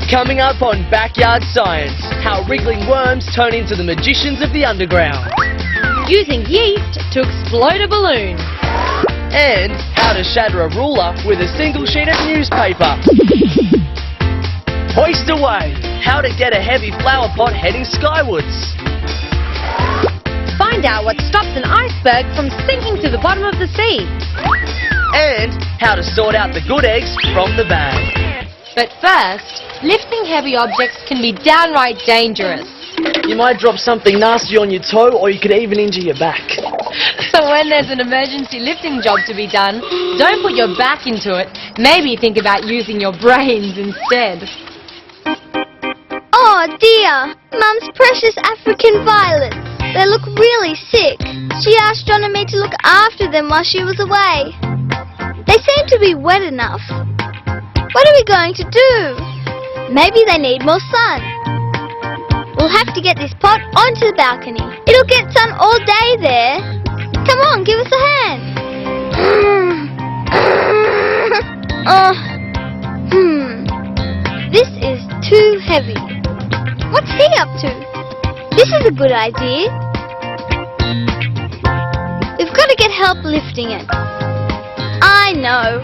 Coming up on Backyard Science, how wriggling worms turn into the magicians of the underground. Using yeast to explode a balloon. And how to shatter a ruler with a single sheet of newspaper. Hoist away, how to get a heavy flower pot heading skywards. Find out what stops an iceberg from sinking to the bottom of the sea. And how to sort out the good eggs from the bad. But first, lifting heavy objects can be downright dangerous. You might drop something nasty on your toe, or you could even injure your back. So when there's an emergency lifting job to be done, don't put your back into it. Maybe think about using your brains instead. Oh dear, Mum's precious African violets. They look really sick. She asked John and me to look after them while she was away. They seem to be wet enough. What are we going to do? Maybe they need more sun. We'll have to get this pot onto the balcony. It'll get sun all day there. Come on, give us a hand. This is too heavy. What's he up to? This is a good idea. We've got to get help lifting it. I know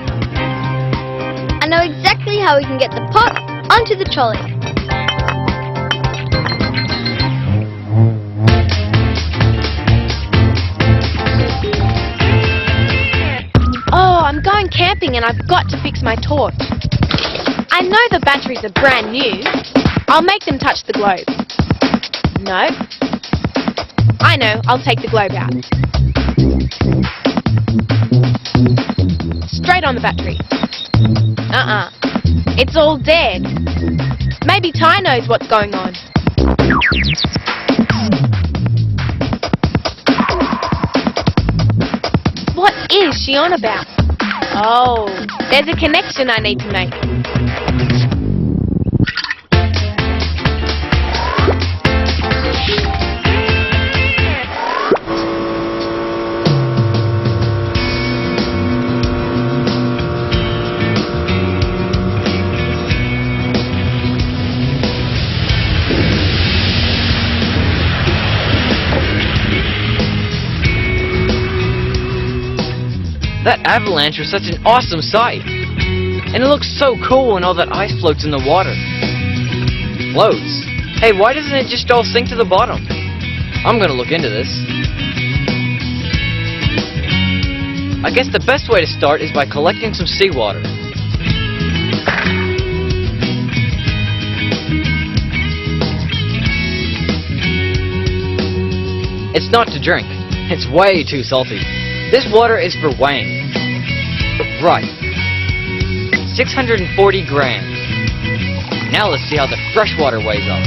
exactly how we can get the pot onto the trolley. Oh, I'm going camping and I've got to fix my torch. I know the batteries are brand new. I'll make them touch the globe. No. I know, I'll take the globe out. Straight on the battery. It's all dead. Maybe Ty knows what's going on. What is she on about? Oh, there's a connection I need to make. That avalanche was such an awesome sight. And it looks so cool when all that ice floats in the water. Floats? Hey, why doesn't it just all sink to the bottom? I'm gonna look into this. I guess the best way to start is by collecting some seawater. It's not to drink. It's way too salty. This water is for weighing. Right. 640 grams. Now let's see how the fresh water weighs up.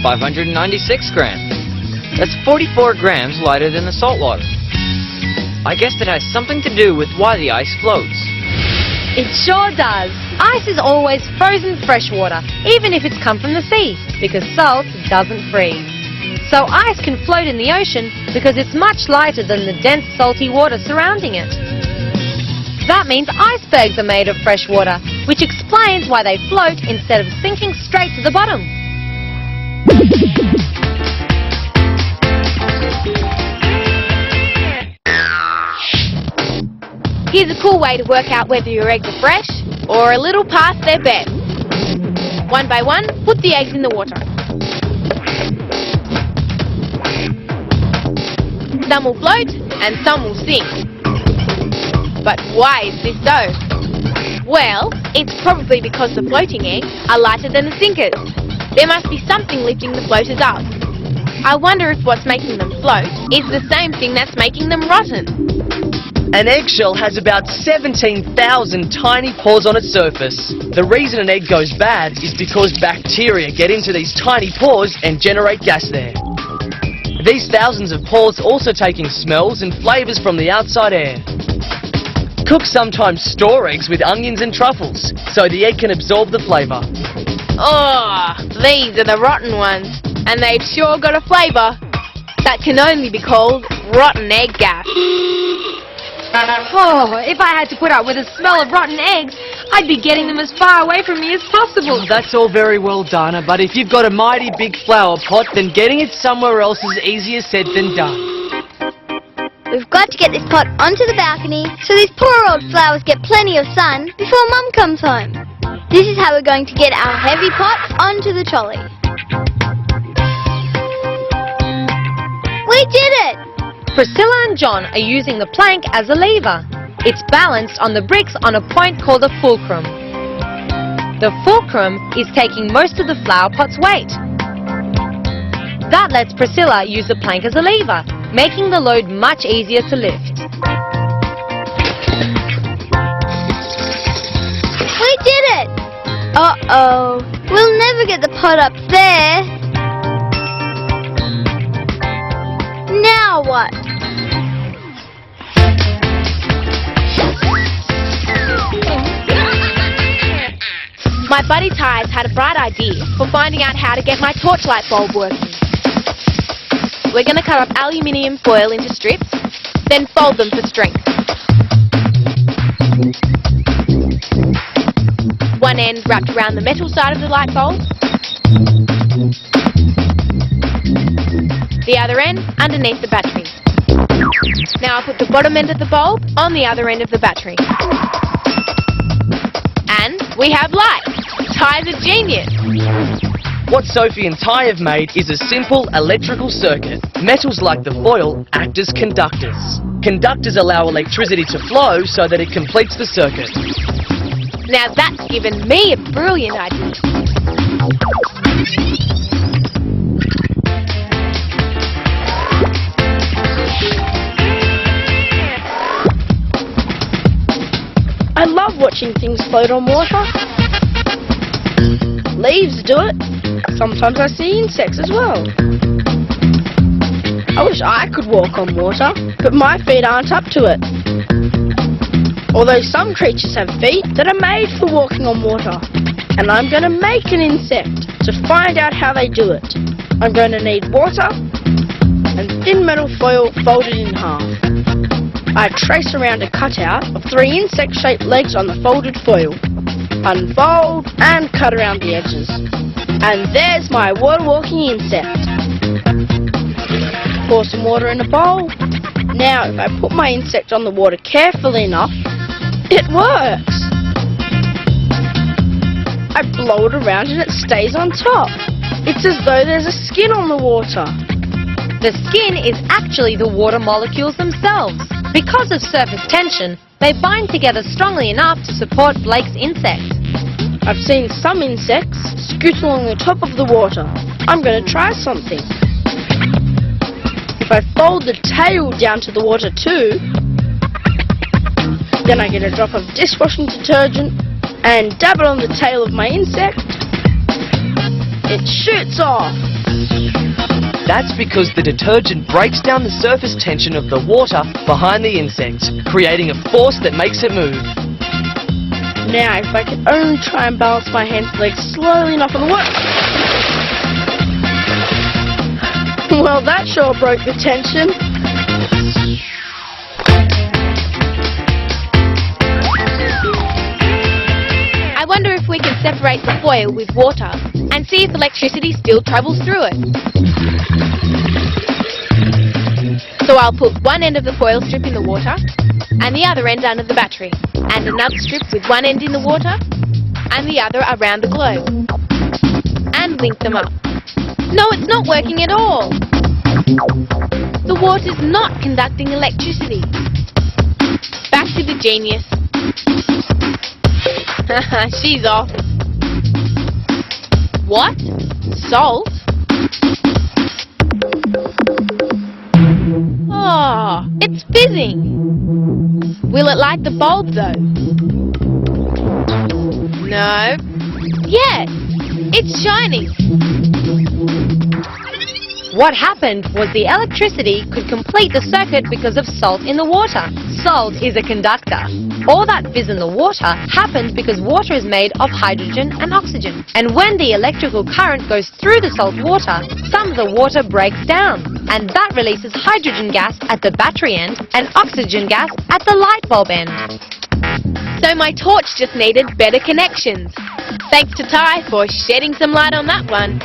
596 grams. That's 44 grams lighter than the salt water. I guess it has something to do with why the ice floats. It sure does. Ice is always frozen fresh water, even if it's come from the sea, because salt doesn't freeze. So ice can float in the ocean because it's much lighter than the dense salty water surrounding it. That means icebergs are made of fresh water, which explains why they float instead of sinking straight to the bottom. Here's a cool way to work out whether your eggs are fresh or a little past their best. One by one, put the eggs in the water. Some will float and some will sink. But why is this so? Well, it's probably because the floating eggs are lighter than the sinkers. There must be something lifting the floaters up. I wonder if what's making them float is the same thing that's making them rotten. An eggshell has about 17,000 tiny pores on its surface. The reason an egg goes bad is because bacteria get into these tiny pores and generate gas there. These thousands of pores also take in smells and flavours from the outside air. Cooks sometimes store eggs with onions and truffles, so the egg can absorb the flavour. Oh, these are the rotten ones, and they've sure got a flavour that can only be called rotten egg gas. Oh, if I had to put up with the smell of rotten eggs, I'd be getting them as far away from me as possible. That's all very well, Dana, but if you've got a mighty big flower pot, then getting it somewhere else is easier said than done. We've got to get this pot onto the balcony so these poor old flowers get plenty of sun before Mum comes home. This is how we're going to get our heavy pot onto the trolley. We did it! Priscilla and John are using the plank as a lever. It's balanced on the bricks on a point called a fulcrum. The fulcrum is taking most of the flower pot's weight. That lets Priscilla use the plank as a lever, making the load much easier to lift. We did it! Uh-oh, we'll never get the pot up there. Now what? My buddy Ty's had a bright idea for finding out how to get my torchlight bulb working. We're going to cut up aluminium foil into strips, then fold them for strength. One end wrapped around the metal side of the light bulb, the other end underneath the battery. Now I'll put the bottom end of the bulb on the other end of the battery. And we have light! Ty's a genius! What Sophie and Ty have made is a simple electrical circuit. Metals like the foil act as conductors. Conductors allow electricity to flow so that it completes the circuit. Now that's given me a brilliant idea. I love watching things float on water. Leaves do it. Sometimes I see insects as well. I wish I could walk on water, but my feet aren't up to it. Although some creatures have feet that are made for walking on water. And I'm going to make an insect to find out how they do it. I'm going to need water and thin metal foil folded in half. I trace around a cutout of 3 insect-shaped legs on the folded foil. Unfold and cut around the edges. And there's my water-walking insect. Pour some water in a bowl. Now if I put my insect on the water carefully enough, it works! I blow it around and it stays on top. It's as though there's a skin on the water. The skin is actually the water molecules themselves. Because of surface tension, they bind together strongly enough to support Blake's insect. I've seen some insects scoot along the top of the water. I'm going to try something. If I fold the tail down to the water too, then I get a drop of dishwashing detergent and dab it on the tail of my insect. It shoots off. That's because the detergent breaks down the surface tension of the water behind the insect, creating a force that makes it move. Now, if I could only try and balance my hands and legs slowly enough on the water. Well, that sure broke the tension. I wonder if we can separate the foil with water and see if electricity still travels through it. So I'll put one end of the foil strip in the water and the other end under the battery, and another strip with one end in the water and the other around the globe, and link them up. No, it's not working at all. The water's not conducting electricity. Back to the genius. She's off. What? Salt? Oh, it's fizzing. Will it light the bulb though? No. Yes, it's shining. What happened was the electricity could complete the circuit because of salt in the water. Salt is a conductor. All that fizz in the water happened because water is made of hydrogen and oxygen. And when the electrical current goes through the salt water, some of the water breaks down. And that releases hydrogen gas at the battery end and oxygen gas at the light bulb end. So my torch just needed better connections. Thanks to Ty for shedding some light on that one.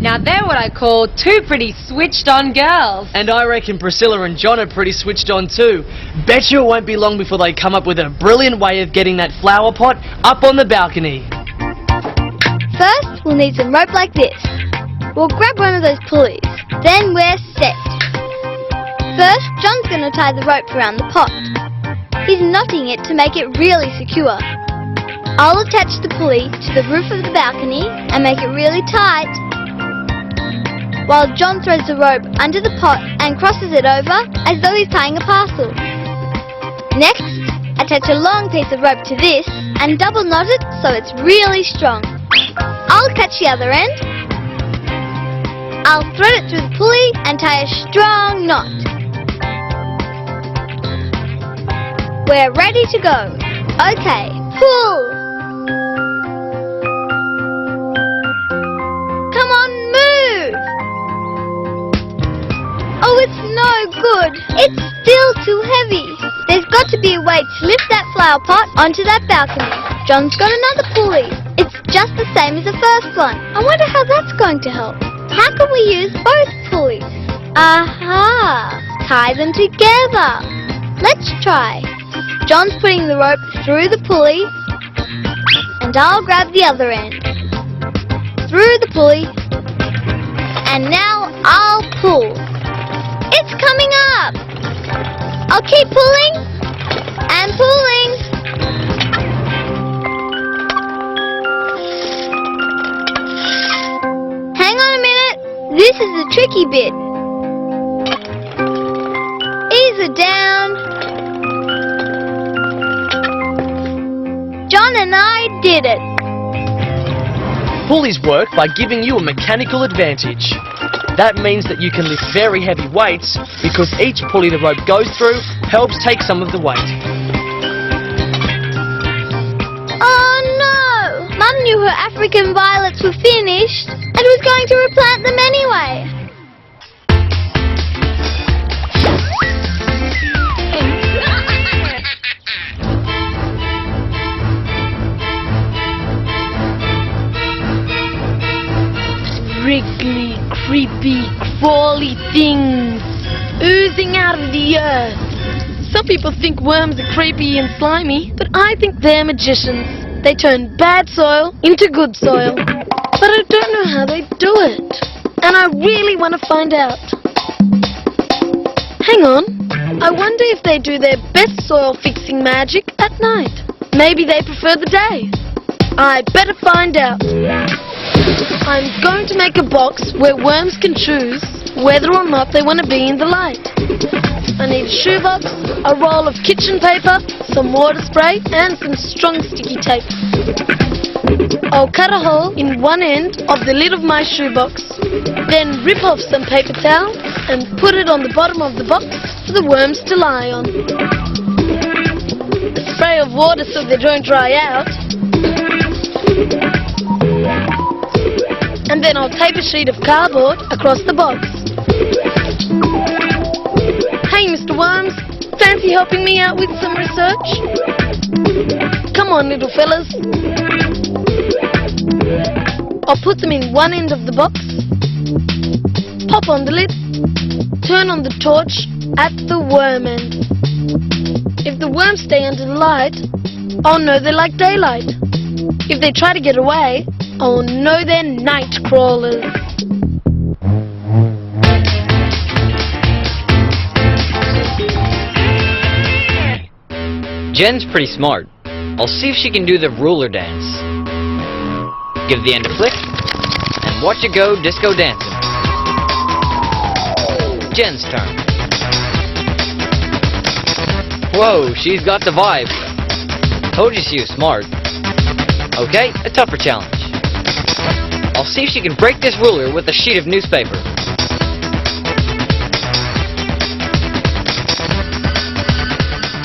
Now they're what I call two pretty switched on girls. And I reckon Priscilla and John are pretty switched on too. Bet you it won't be long before they come up with a brilliant way of getting that flower pot up on the balcony. First, we'll need some rope like this. We'll grab one of those pulleys. Then we're set. First, John's going to tie the rope around the pot. He's knotting it to make it really secure. I'll attach the pulley to the roof of the balcony and make it really tight, while John throws the rope under the pot and crosses it over as though he's tying a parcel. Next, attach a long piece of rope to this and double knot it so it's really strong. I'll catch the other end. I'll thread it through the pulley and tie a strong knot. We're ready to go. Okay, pull! Come on, move! Oh, it's no good. It's still too heavy. There's got to be a way to lift that flower pot onto that balcony. John's got another pulley. It's just the same as the first one. I wonder how that's going to help. How can we use both pulleys? Aha! Tie them together. Let's try. John's putting the rope through the pulley, and I'll grab the other end. Through the pulley, and now I'll pull. It's coming up! I'll keep pulling and pulling. Hang on a minute. This is the tricky bit. Ease it down. John and I did it. Pulleys work by giving you a mechanical advantage. That means that you can lift very heavy weights because each pulley the rope goes through helps take some of the weight. Oh no! Mum knew her African violets were finished and was going to replant them anyway. Wriggly, creepy, crawly things oozing out of the earth. Some people think worms are creepy and slimy, but I think they're magicians. They turn bad soil into good soil. But I don't know how they do it. And I really want to find out. Hang on. I wonder if they do their best soil fixing magic at night. Maybe they prefer the day. I better find out. I'm going to make a box where worms can choose whether or not they want to be in the light. I need a shoebox, a roll of kitchen paper, some water spray, and some strong sticky tape. I'll cut a hole in one end of the lid of my shoebox, then rip off some paper towel and put it on the bottom of the box for the worms to lie on. A spray of water so they don't dry out. And then I'll tape a sheet of cardboard across the box. Hey, Mr. Worms, fancy helping me out with some research? Come on, little fellas. I'll put them in one end of the box, pop on the lid, turn on the torch at the worm end. If the worms stay under the light, I'll know they like daylight. If they try to get away, I'll know they're night crawlers. Jen's pretty smart. I'll see if she can do the ruler dance. Give the end a flick, and watch it go disco dancing. Jen's turn. Whoa, she's got the vibe. Told you she was smart. Okay, a tougher challenge. I'll see if she can break this ruler with a sheet of newspaper.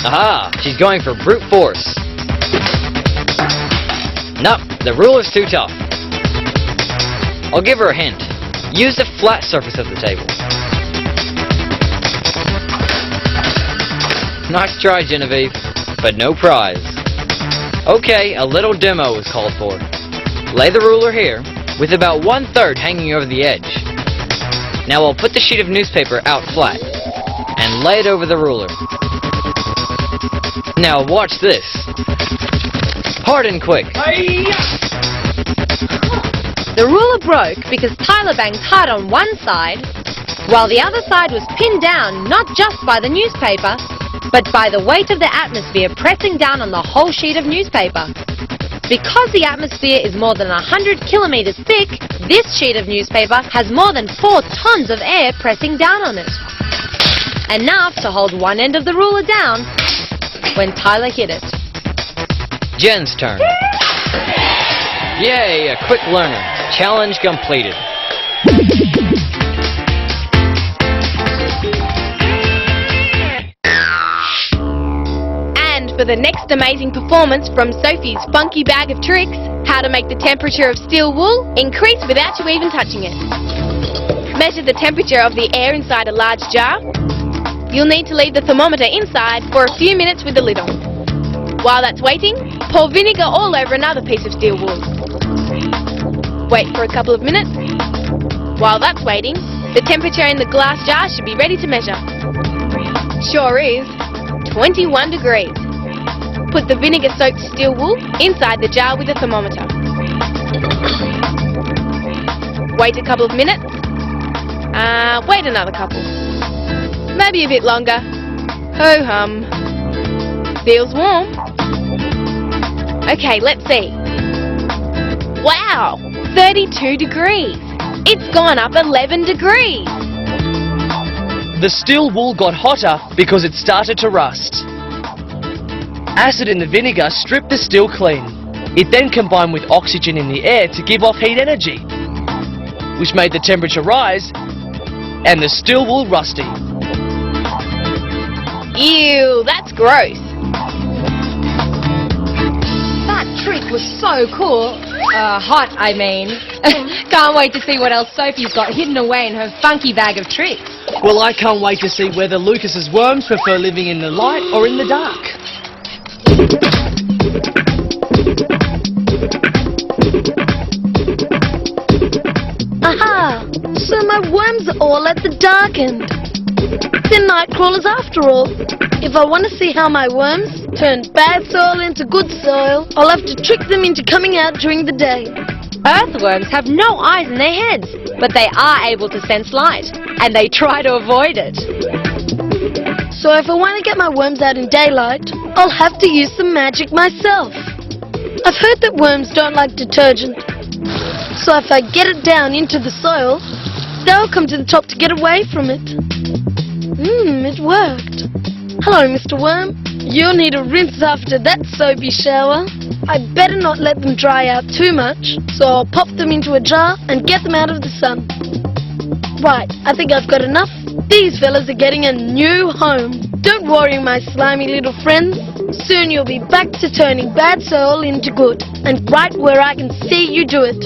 Aha! She's going for brute force. Nope, the ruler's too tough. I'll give her a hint. Use the flat surface of the table. Nice try, Genevieve, but no prize. Okay, a little demo is called for. Lay the ruler here, with about 1/3 hanging over the edge. Now I'll put the sheet of newspaper out flat, and lay it over the ruler. Now watch this. Hard and quick. The ruler broke because Tyler banged hard on one side, while the other side was pinned down not just by the newspaper, but by the weight of the atmosphere pressing down on the whole sheet of newspaper. Because the atmosphere is more than 100 kilometers thick, this sheet of newspaper has more than 4 tons of air pressing down on it. Enough to hold one end of the ruler down when Tyler hit it. Jen's turn. Yay, a quick learner. Challenge completed. And for the next amazing performance from Sophie's funky bag of tricks, how to make the temperature of steel wool increase without you even touching it. Measure the temperature of the air inside a large jar. You'll need to leave the thermometer inside for a few minutes with the lid on. While that's waiting, pour vinegar all over another piece of steel wool. Wait for a couple of minutes. While that's waiting, the temperature in the glass jar should be ready to measure. Sure is 21 degrees. Put the vinegar-soaked steel wool inside the jar with the thermometer. Wait a couple of minutes. Wait another couple. Maybe a bit longer. Ho-hum. Feels warm. Okay, let's see. Wow! 32 degrees. It's gone up 11 degrees. The steel wool got hotter because it started to rust. Acid in the vinegar stripped the steel clean. It then combined with oxygen in the air to give off heat energy, which made the temperature rise and the steel wool rusty. Ew, that's gross. That trick was so cool. Hot, I mean. Can't wait to see what else Sophie's got hidden away in her funky bag of tricks. Well, I can't wait to see whether Lucas's worms prefer living in the light or in the dark. Aha! So my worms are all at the dark end. They're night crawlers after all. If I want to see how my worms turn bad soil into good soil, I'll have to trick them into coming out during the day. Earthworms have no eyes in their heads, but they are able to sense light, and they try to avoid it. So if I want to get my worms out in daylight, I'll have to use some magic myself. I've heard that worms don't like detergent. So if I get it down into the soil, they'll come to the top to get away from it. It worked. Hello, Mr. Worm. You'll need a rinse after that soapy shower. I better not let them dry out too much, so I'll pop them into a jar and get them out of the sun. Right, I think I've got enough. These fellas are getting a new home. Don't worry, my slimy little friends. Soon you'll be back to turning bad soil into good, and right where I can see you do it.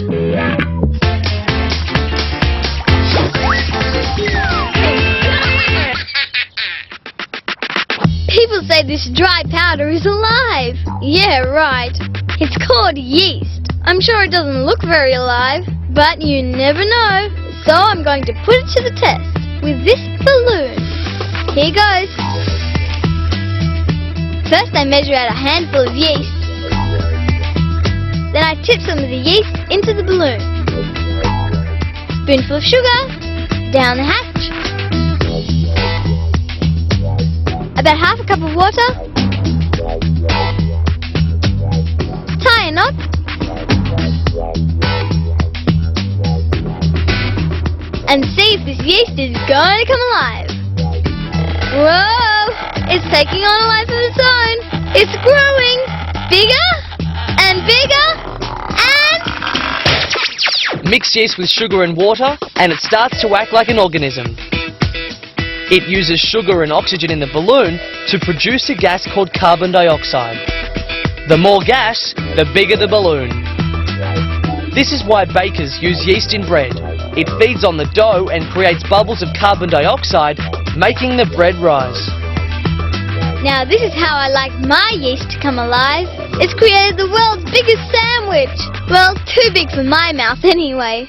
People say this dry powder is alive. Yeah, right. It's called yeast. I'm sure it doesn't look very alive, but you never know. So I'm going to put it to the test with this balloon. Here goes. First I measure out a handful of yeast. Then I tip some of the yeast into the balloon. Spoonful of sugar. Down the hatch. About half a cup of water. Tie a knot. And see if this yeast is going to come alive. Whoa! It's taking on a life of its own. It's growing. Bigger and bigger and... Mix yeast with sugar and water and it starts to act like an organism. It uses sugar and oxygen in the balloon to produce a gas called carbon dioxide. The more gas, the bigger the balloon. This is why bakers use yeast in bread. It feeds on the dough and creates bubbles of carbon dioxide, making the bread rise. Now this is how I like my yeast to come alive. It's created the world's biggest sandwich. Well, too big for my mouth anyway.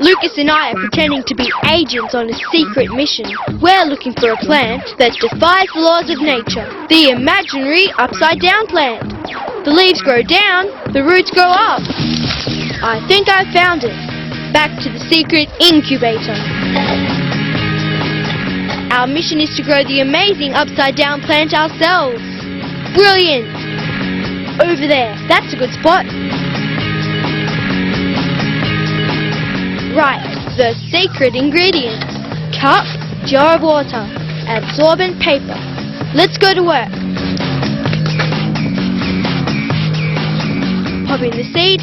Lucas and I are pretending to be agents on a secret mission. We're looking for a plant that defies the laws of nature. The imaginary upside-down plant. The leaves grow down, the roots grow up. I think I found it. Back to the secret incubator. Our mission is to grow the amazing upside-down plant ourselves. Brilliant! Over there, that's a good spot. Right, the secret ingredients. Cup, jar of water, absorbent paper. Let's go to work. Pop in the seed.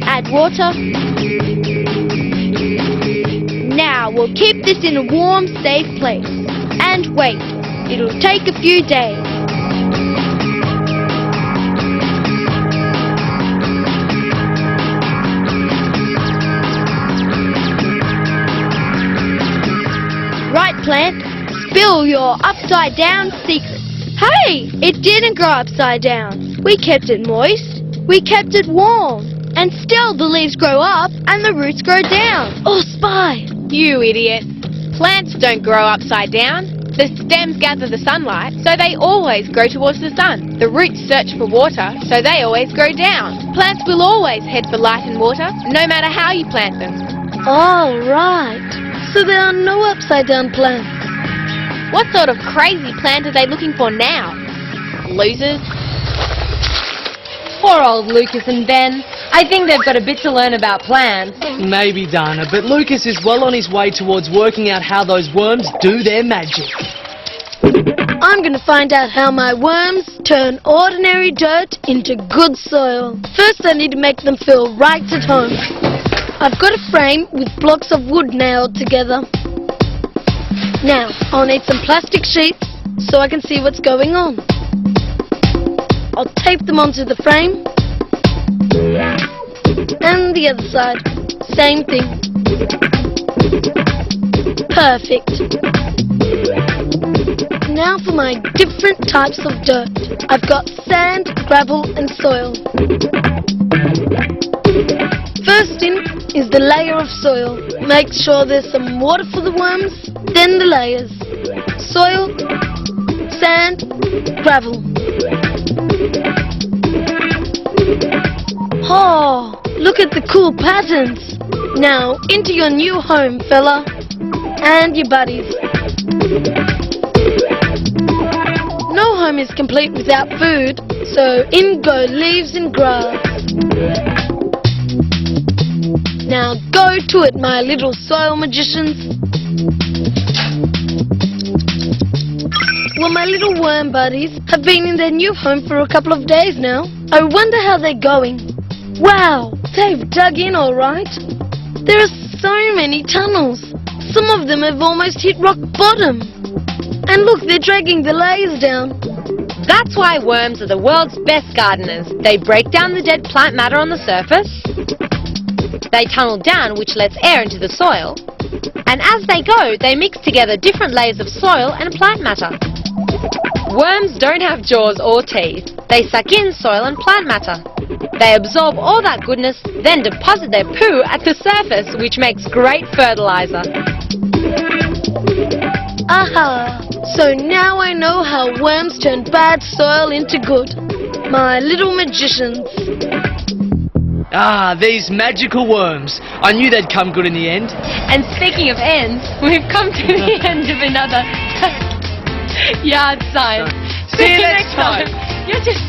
Add water. Now we'll keep this in a warm, safe place. And wait, it'll take a few days. Right, plant, spill your upside-down secret. Hey, it didn't grow upside down. We kept it moist, we kept it warm, and still the leaves grow up and the roots grow down. Oh, spy! You idiot. Plants don't grow upside down. The stems gather the sunlight, so they always grow towards the sun. The roots search for water, so they always grow down. Plants will always head for light and water, no matter how you plant them. All right. So there are no upside-down plants. What sort of crazy plant are they looking for now? Losers. Poor old Lucas and Ben. I think they've got a bit to learn about plants. Maybe, Dana, but Lucas is well on his way towards working out how those worms do their magic. I'm going to find out how my worms turn ordinary dirt into good soil. First, I need to make them feel right at home. I've got a frame with blocks of wood nailed together. Now, I'll need some plastic sheets so I can see what's going on. I'll tape them onto the frame. And the other side. Same thing. Perfect. Now for my different types of dirt. I've got sand, gravel and soil. First in is the layer of soil. Make sure there's some water for the worms, then the layers. Soil, sand, gravel. Oh, look at the cool patterns. Now, into your new home, fella. And your buddies. No home is complete without food, so in go leaves and grass. Now go to it, my little soil magicians. Well, my little worm buddies have been in their new home for a couple of days now. I wonder how they're going. Wow, they've dug in all right. There are so many tunnels. Some of them have almost hit rock bottom. And look, they're dragging the layers down. That's why worms are the world's best gardeners. They break down the dead plant matter on the surface. They tunnel down, which lets air into the soil. And as they go, they mix together different layers of soil and plant matter. Worms don't have jaws or teeth. They suck in soil and plant matter. They absorb all that goodness, then deposit their poo at the surface, which makes great fertilizer. Aha! So now I know how worms turn bad soil into good. My little magicians. Ah, these magical worms. I knew they'd come good in the end. And speaking of ends, we've come to the end of another yard sign. See you next time. You're just